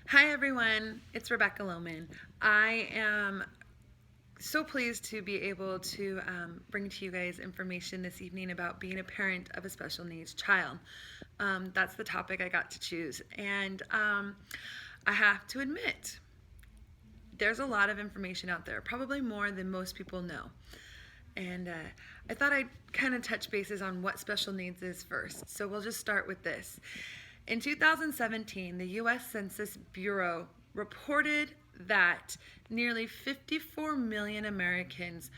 Hi everyone, it's Rebecca Lohman. I am so pleased to be able to bring to you guys information this evening about being a parent of a special needs child. That's the topic I got to choose, and I have to admit, there's a lot of information out there, probably more than most people know. And I thought I'd kind of touch bases on what special needs is first. So we'll just start with this. In 2017, the U.S. Census Bureau reported that nearly 54 million Americans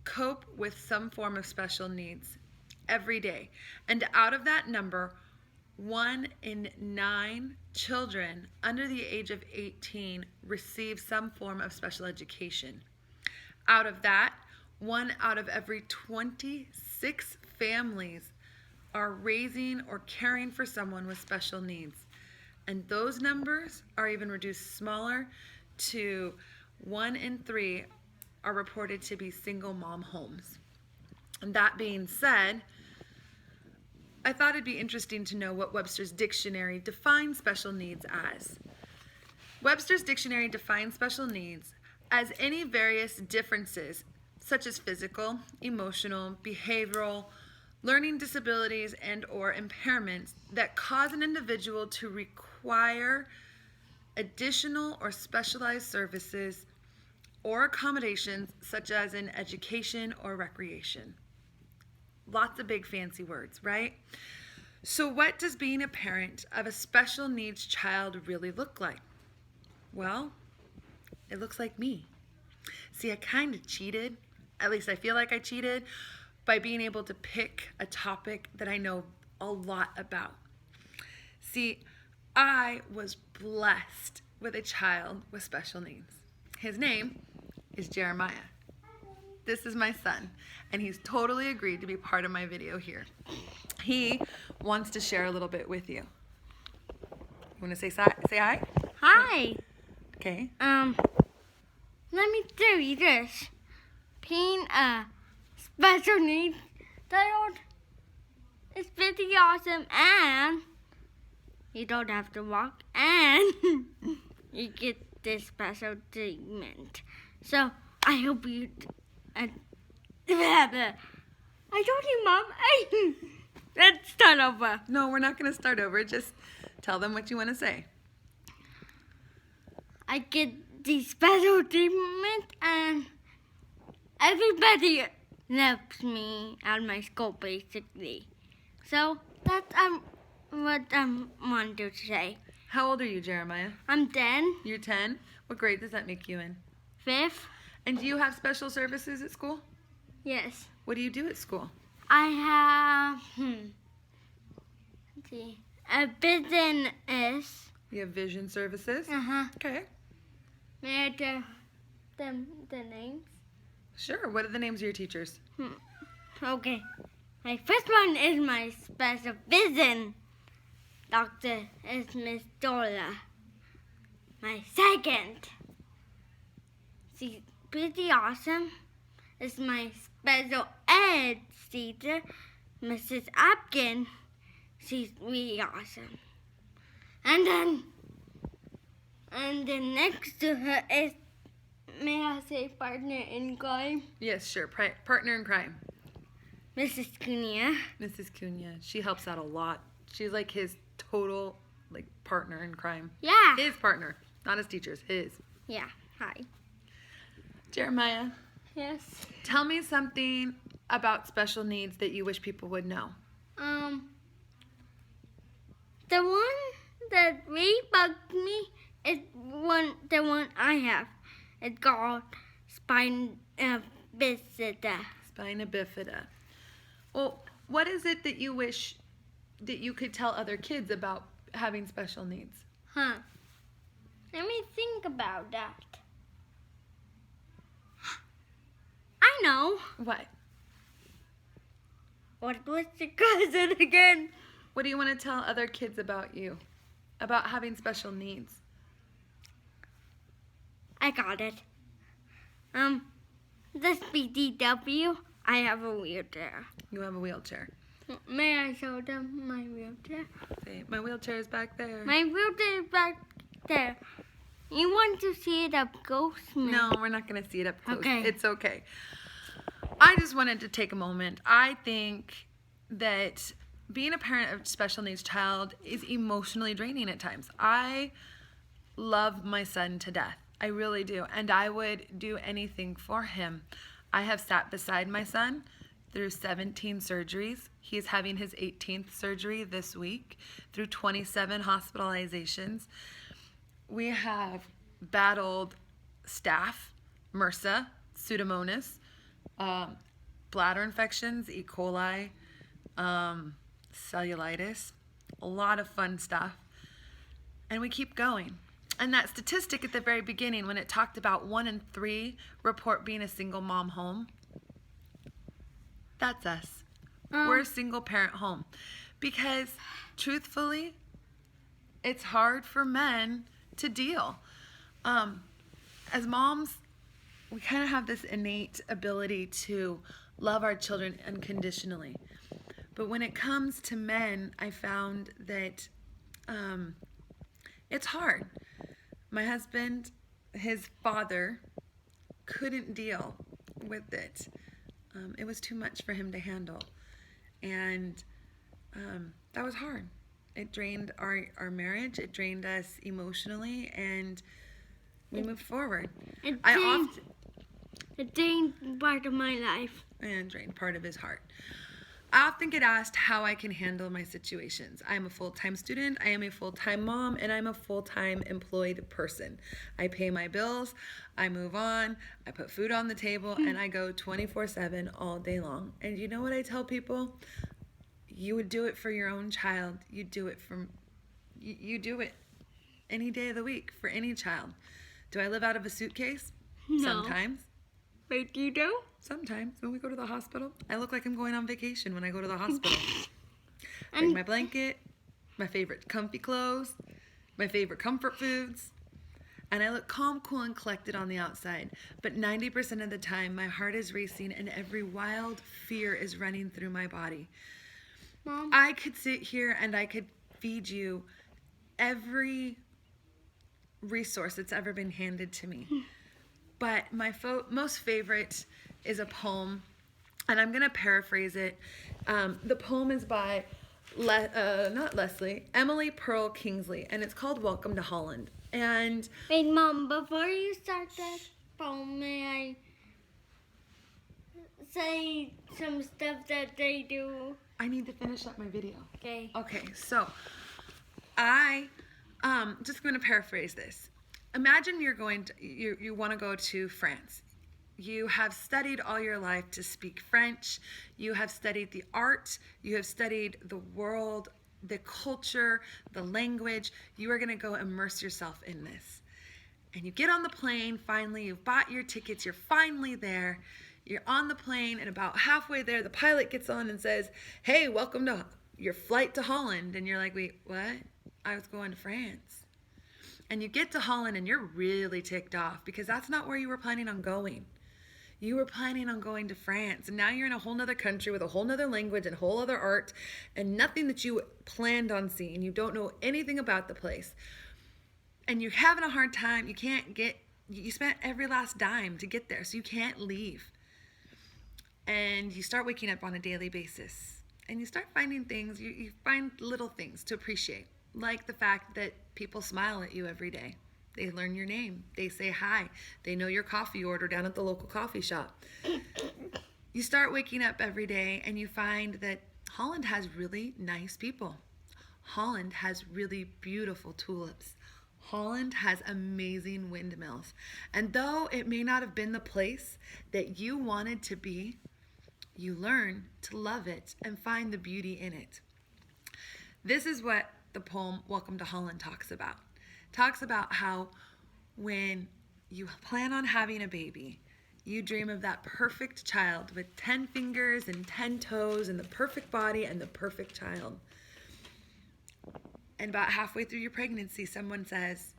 cope with some form of special needs every day. And out of that number, 1 in 9 children under the age of 18 receive some form of special education. Out of that, 1 out of every 26 families are raising or caring for someone with special needs. And those numbers are even reduced smaller to 1 in 3 are reported to be single mom homes. And that being said, I thought it'd be interesting to know what Webster's Dictionary defines special needs as. Webster's Dictionary defines special needs as any various differences such as physical, emotional, behavioral, learning disabilities and or impairments that cause an individual to require additional or specialized services or accommodations such as in education or recreation. Lots of big fancy words, right? So what does being a parent of a special needs child really look like? Well, it looks like me. See, I kind of cheated. At least I feel like I cheated by being able to pick a topic that I know a lot about. See, I was blessed with a child with special needs. His name is Jeremiah. This is my son, and he's totally agreed to be part of my video here. He wants to share a little bit with you. You want to say hi? Hi. Okay. Let me tell you this. Being a special needs child is pretty awesome, and you don't have to walk, and you get this special treatment. So I hope you. I told you, Mom. Let's start over. No, we're not going to start over. Just tell them what you want to say. I get the special treatment, and everybody loves me at my school, basically. So that's what I want to say. How old are you, Jeremiah? I'm 10, You're 10? What grade does that make you in? 5th. And do you have special services at school? Yes. What do you do at school? I have, let's see, a business. You have vision services? Uh-huh. Okay. May I tell them the names? Sure. What are the names of your teachers? Okay. My first one is my special vision doctor is Miss Dora. My second, she's pretty awesome, is my special ed teacher, Mrs. Apkin. She's really awesome. And then next to her is, may I say, partner in crime? Yes, sure. Partner in crime. Mrs. Cunha. Mrs. Cunha. She helps out a lot. She's like his total partner in crime. Yeah. His partner. Not his teacher's. His. Yeah. Hi. Jeremiah. Yes. Tell me something about special needs that you wish people would know. The one that really bugged me is the one I have. It's called spina bifida. Spina bifida. Well, what is it that you wish that you could tell other kids about having special needs? Let me think about that. I know. What? What was the question again? What do you want to tell other kids about you? About having special needs? I got it. This BTW, I have a wheelchair. You have a wheelchair. May I show them my wheelchair? Say, my wheelchair is back there. My wheelchair is back there. You want to see it up close, man? No, we're not going to see it up close. Okay. It's okay. I just wanted to take a moment. I think that being a parent of a special needs child is emotionally draining at times. I love my son to death. I really do. And I would do anything for him. I have sat beside my son through 17 surgeries. He is having his 18th surgery this week, through 27 hospitalizations. We have battled staph, MRSA, Pseudomonas, bladder infections, E. coli, cellulitis, a lot of fun stuff. And we keep going. And that statistic at the very beginning, when it talked about 1 in 3 report being a single mom home, that's us. We're a single parent home. Because truthfully, it's hard for men to deal. As moms, we kind of have this innate ability to love our children unconditionally. But when it comes to men, I found that it's hard. My husband, his father, couldn't deal with it. It was too much for him to handle. And that was hard. It drained our marriage. It drained us emotionally, and we moved forward. It drained part of my life. And drained part of his heart. I often get asked how I can handle my situations. I'm a full-time student, I am a full-time mom, and I'm a full-time employed person. I pay my bills, I move on, I put food on the table, and I go 24/7 all day long. And you know what I tell people? You would do it for your own child. You do it any day of the week for any child. Do I live out of a suitcase? No. Sometimes. But you do? Sometimes when we go to the hospital, I look like I'm going on vacation when I go to the hospital. Bring my blanket, my favorite comfy clothes, my favorite comfort foods, and I look calm, cool, and collected on the outside. But 90% of the time, my heart is racing and every wild fear is running through my body. Mom? I could sit here and I could feed you every resource that's ever been handed to me. But my most favorite is a poem, and I'm going to paraphrase it. The poem is by, Emily Pearl Kingsley, and it's called Welcome to Holland. And Wait, Mom, before you start that poem, may I say some stuff that they do? I need to finish up my video. Okay. Okay, so I just going to paraphrase this. Imagine you want to go to France. You have studied all your life to speak French. You have studied the art. You have studied the world, the culture, the language. You are going to go immerse yourself in this. And you get on the plane, finally, you've bought your tickets, you're finally there. You're on the plane, and about halfway there, the pilot gets on and says, "Hey, welcome to your flight to Holland." And you're like, "Wait, what? I was going to France." And you get to Holland and you're really ticked off because that's not where you were planning on going. You were planning on going to France, and now you're in a whole nother country with a whole nother language and a whole other art and nothing that you planned on seeing. You don't know anything about the place. And you're having a hard time. You spent every last dime to get there, so you can't leave. And you start waking up on a daily basis. And you start finding things, you find little things to appreciate. Like the fact that people smile at you every day. They learn your name. They say hi. They know your coffee order down at the local coffee shop. You start waking up every day and you find that Holland has really nice people. Holland has really beautiful tulips. Holland has amazing windmills. And though it may not have been the place that you wanted to be, you learn to love it and find the beauty in it. This is what the poem Welcome to Holland talks about. Talks about how when you plan on having a baby, you dream of that perfect child with 10 fingers and 10 toes and the perfect body and the perfect child. And about halfway through your pregnancy, someone says,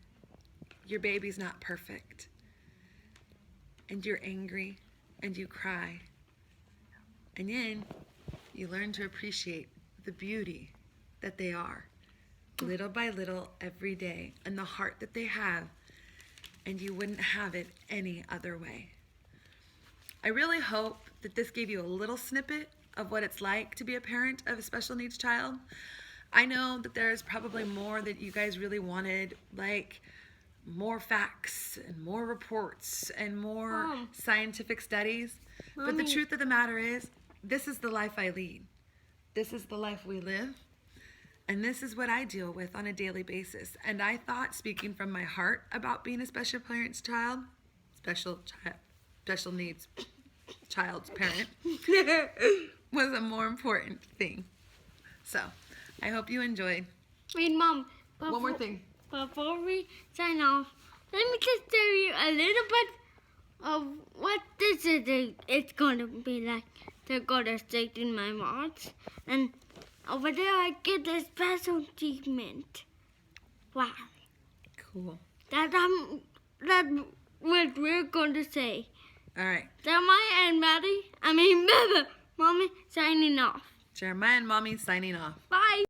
your baby's not perfect. And you're angry and you cry. And then you learn to appreciate the beauty that they are. little by little every day, and the heart that they have, and you wouldn't have it any other way. I really hope that this gave you a little snippet of what it's like to be a parent of a special needs child. I know that there's probably more that you guys really wanted, like more facts and more reports and more Mom. scientific studies. But the Mommy. truth of the matter is, this is the life I lead. This is the life we live. And this is what I deal with on a daily basis. And I thought speaking from my heart about being a special parent's child, special needs child's parent, was a more important thing. So, I hope you enjoyed. Wait, Mom. One more thing. Before we sign off, let me just tell you a little bit of what this is. It's gonna be like. They're gonna stick in my mouth, and over there I get a special treatment. Wow, Cool. that's what we're going to say. All right. Jeremiah and Mommy signing off. Jeremiah and Mommy signing off. Bye.